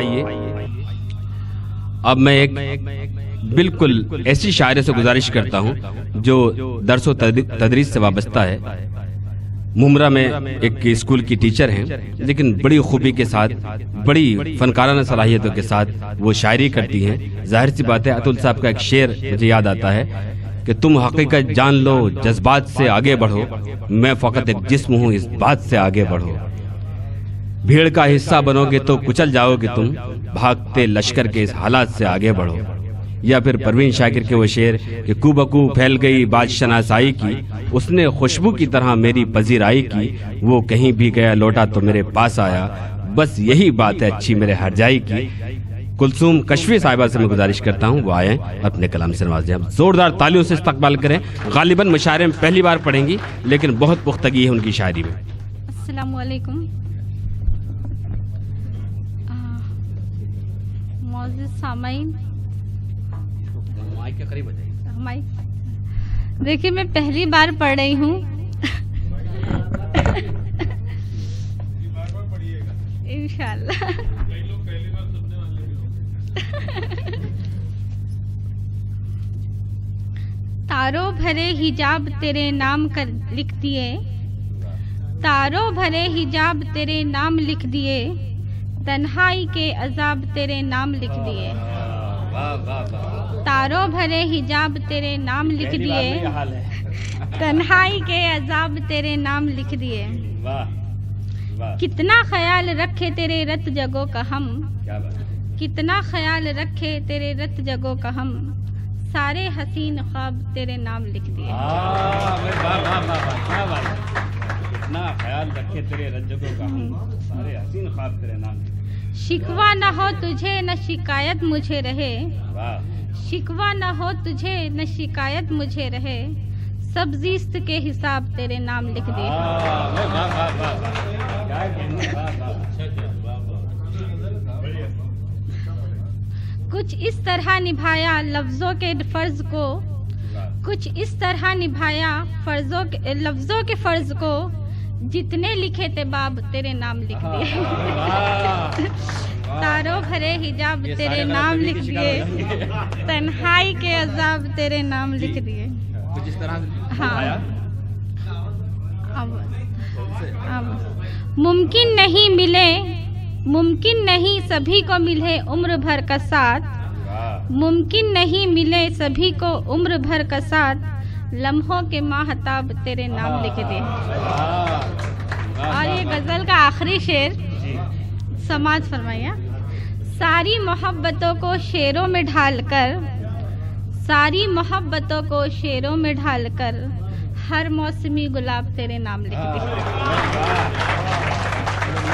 आइए अब मैं एक बिल्कुल ऐसी शायरे से गुजारिश करता हूँ जो दरसो तदरीस से वाबस्ता है। मुमरा में एक स्कूल की टीचर हैं, लेकिन बड़ी खूबी के साथ, बड़ी फनकाराना सलाहियतों के साथ वो शायरी करती हैं। जाहिर सी बात है, अतुल साहब का एक शेर मुझे याद आता है कि तुम हकीकत जान लो, जज्बात से आगे बढ़ो, मैं फ़कत एक जिस्म हूँ, इस बात से आगे बढ़ो। भीड़ का हिस्सा बनोगे तो कुचल जाओगे तुम, भागते लश्कर के इस हालात से आगे बढ़ो। या फिर परवीन शाकिर के वो शेर कि कुबकू फैल गई बादशनासाई की, उसने खुशबू की तरह मेरी पजीराई की, वो कहीं भी गया लौटा तो मेरे पास आया, बस यही बात है अच्छी मेरे हरजाई की। कुलसूम कशफी साहिबा से मैं गुजारिश करता हूँ वो आए अपने कलाम से नवाजें। हम जोरदार तालियों से इस्तकबाल करें। गालिबन मुशायरे में पहली बार पढ़ेंगी, लेकिन बहुत पुख्तगी है उनकी शायरी में। अस्सलामु अलैकुम। मौजूद सामाईन, माइक के करीब आ जाइए। माइक देखिए, मैं पहली बार पढ़ रही हूँ। इंशाल्लाह। तारों भरे हिजाब तेरे नाम कर लिख दिए, तारों भरे हिजाब तेरे नाम लिख दिए, तन्हाई के अजाब तेरे नाम लिख दिए। तारों भरे हिजाब तेरे नाम लिख दिए, तन्हाई के अजाब तेरे नाम लिख दिए। कितना ख्याल रखे तेरे रत जगों का हम, कितना ख्याल रखे तेरे रत जगों का हम, सारे हसीन ख्वाब तेरे नाम लिख दिए। कितना ख्याल रखे तेरे रत जगों का हम, सारे हसीन ख्वाब तेरे नाम। शिकवा न हो तुझे न शिकायत मुझे रहे, शिकवा न हो तुझे न शिकायत मुझे रहे, सब जीस्त के हिसाब तेरे नाम लिख दिए। कुछ इस तरह निभाया लफ्जों के फर्ज को, कुछ इस तरह निभाया लफ्जों के फर्ज को, जितने लिखे थे बाब तेरे नाम लिख दिए। तारों भरे हिजाब तेरे नाम लिख दिए, तन्हाई के अजाब तेरे नाम लिख दिए। कुछ इस तरह। हाँ, अब मुमकिन नहीं मिले, मुमकिन नहीं सभी को मिले उम्र भर का साथ, मुमकिन नहीं मिले सभी को उम्र भर का साथ, लम्हों के माहताब तेरे नाम लिख दे। और ये गजल का आखिरी शेर समाज फरमाइए। सारी मोहब्बतों को शेरों में ढालकर, सारी मोहब्बतों को शेरों में ढालकर, हर मौसमी गुलाब तेरे नाम लिख दे।